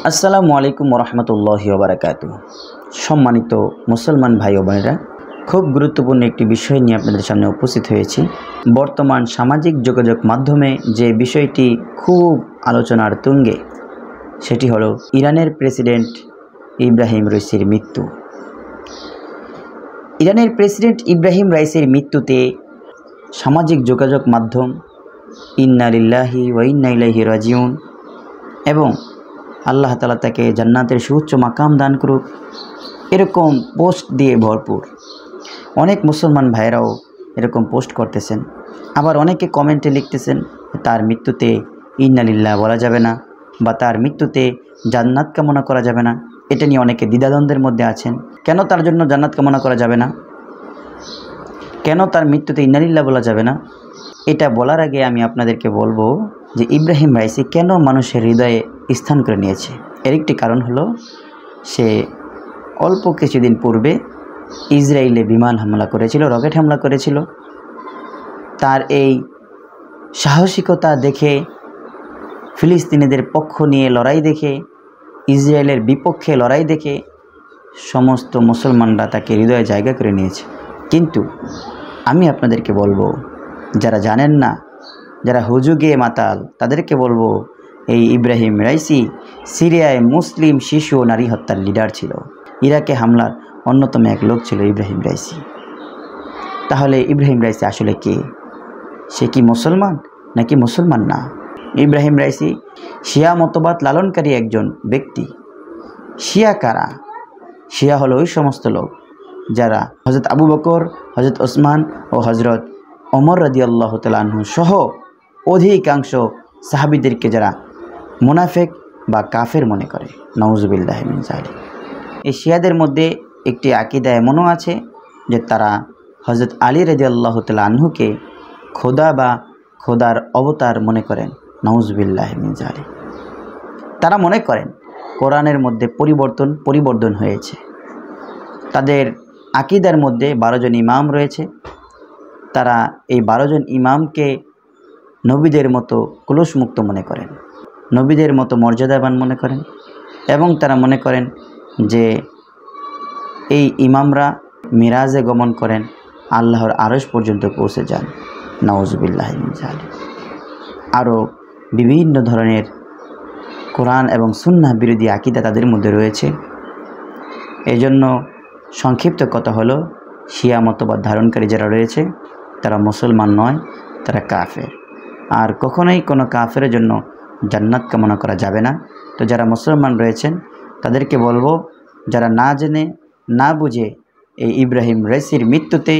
আসসালামু আলাইকুম রহমতুল্লাহি ওয়া বারাকাতুহু। সম্মানিত মুসলমান ভাই ও বোনেরা, খুব গুরুত্বপূর্ণ একটি বিষয় নিয়ে আপনাদের সামনে উপস্থিত হয়েছি। বর্তমান সামাজিক যোগাযোগ মাধ্যমে যে বিষয়টি খুব আলোচনার তুঙ্গে, সেটি হলো ইরানের প্রেসিডেন্ট ইব্রাহিম রাইসির মৃত্যু। ইরানের প্রেসিডেন্ট ইব্রাহিম রাইসির মৃত্যুতে সামাজিক যোগাযোগ মাধ্যম ইন্না লিল্লাহি ওয়া ইন্না ইলাইহি রাজিউন এবং আল্লাহ তাআলা তাকে জান্নাতের সুউচ্চ মাকাম দান করুক, এরকম পোস্ট দিয়ে ভরপুর। অনেক মুসলমান ভাইরাও এরকম পোস্ট করতেছেন, আবার অনেকে কমেন্টে লিখতেছেন তার মৃত্যুতে ইন্না লিল্লাহ বলা যাবে না বা তার মৃত্যুতে জান্নাত কামনা করা যাবে না। এটা নিয়ে অনেকে দ্বিধাদ্বন্দ্বের মধ্যে আছেন। কেন তার জন্য জান্নাত কামনা করা যাবে না, কেন তার মৃত্যুতে ইন্না লিল্লাহ বলা যাবে না, এটা বলার আগে আমি আপনাদেরকে বলবো যে ইব্রাহিম রাইসি কেন মানুষের হৃদয়ে স্থান করে নিয়েছে। এর একটি কারণ হলো, সে অল্প কিছুদিন পূর্বে ইসরায়েলে বিমান হামলা করেছিল, রকেট হামলা করেছিল। তার এই সাহসিকতা দেখে, ফিলিস্তিনিদের পক্ষ নিয়ে লড়াই দেখে, ইসরায়েলের বিপক্ষে লড়াই দেখে সমস্ত মুসলমানরা তাকে হৃদয়ে জায়গা করে নিয়েছে। কিন্তু আমি আপনাদেরকে বলবো, যারা জানেন না, যারা হুজুগে মাতাল, তাদেরকে বলবো এই ইব্রাহিম রাইসি সিরিয়ায় মুসলিম শিশু ও নারী হত্যার লিডার ছিল। ইরাকে হামলার অন্যতম এক লোক ছিল ইব্রাহিম রাইসি। তাহলে ইব্রাহিম রাইসি আসলে কে? সে কি মুসলমান নাকি মুসলমান না? ইব্রাহিম রাইসি শিয়া মতবাদ লালনকারী একজন ব্যক্তি। শিয়া কারা? শিয়া হলো ওই সমস্ত লোক যারা হজরত আবু বকর, হজরত ওসমান ও হজরত ওমর রাদিয়াল্লাহু তাআলা আনহু সহ অধিকাংশ সাহাবীদেরকে যারা মুনাফিক বা কাফের মনে করে, নাউজুবিল্লাহি মিন যালিক। এই শিয়াদের মধ্যে একটি আকীদা এমনও আছে যে তারা হজরত আলী রাদিয়াল্লাহু তাআলা আনহুকে খোদা বা খোদার অবতার মনে করেন, নাউজুবিল্লাহি মিন যালিক। তারা মনে করেন কোরআনের মধ্যে পরিবর্তন হয়েছে। তাদের আকীদার মধ্যে 12 জন ইমাম রয়েছে। তারা এই 12 জন ইমামকে নবীদের মতো কুলুষমুক্ত মনে করেন, নবীদের মতো মর্যাদাবান মনে করেন, এবং তারা মনে করেন যে এই ইমামরা মিরাজে গমন করেন, আল্লাহর আরশ পর্যন্ত পৌঁছে যান, নাউজুবিল্লাহি মিন যালিক। আরও বিভিন্ন ধরনের কোরআন এবং সুন্নাহ বিরোধী আকীদা তাদের মধ্যে রয়েছে। এজন্য সংক্ষিপ্ত কথা হলো, শিয়া মতবাদ ধারণকারী যারা রয়েছে তারা মুসলমান নয়, তারা কাফের। আর কখনোই কোনো কাফের জন্য জান্নাত কামনা করা যাবে না। তো যারা মুসলমান রয়েছেন তাদেরকে বলবো, যারা না জেনে না বুঝে এই ইব্রাহিম রাইসির মৃত্যুতে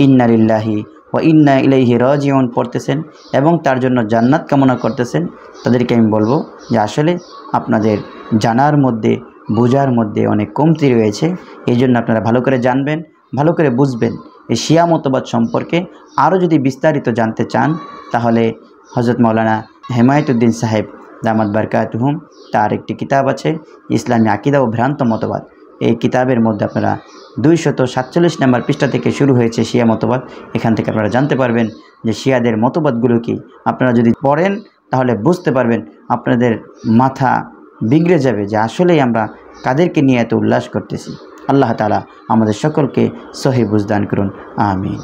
ইন্না লিল্লাহি ওয়া ইন্না ইলাইহি রাজিউন পড়তেছেন এবং তার জন্য জান্নাত কামনা করতেছেন, তাদেরকে আমি বলবো যে আসলে আপনাদের জানার মধ্যে, বোঝার মধ্যে অনেক কমতি রয়েছে। এই জন্য আপনারা ভালো করে জানবেন, ভালো করে বুঝবেন। এই শিয়া মতবাদ সম্পর্কে আরও যদি বিস্তারিত জানতে চান, তাহলে হজরত মাওলানা হেমায়েতুদ্দিন সাহেব দামাত বারকাতুহুম, তার একটি কিতাব আছে ইসলামী আকীদা ও ভ্রান্ত মতবাদ। এই কিতাবের মধ্যে আপনারা 247 নম্বর পৃষ্ঠা থেকে শুরু হয়েছে শিয়া মতবাদ। এখান থেকে আপনারা জানতে পারবেন যে শিয়াদের মতবাদগুলো কি। আপনারা যদি পড়েন তাহলে বুঝতে পারবেন, আপনাদের মাথা বিগড়ে যাবে যে আসলেই আমরা কাদেরকে নিয়ে এত উল্লাস করতেছি। আল্লাহ তাআলা আমাদের সকলকে সহি বুঝদান করুন, আমিন।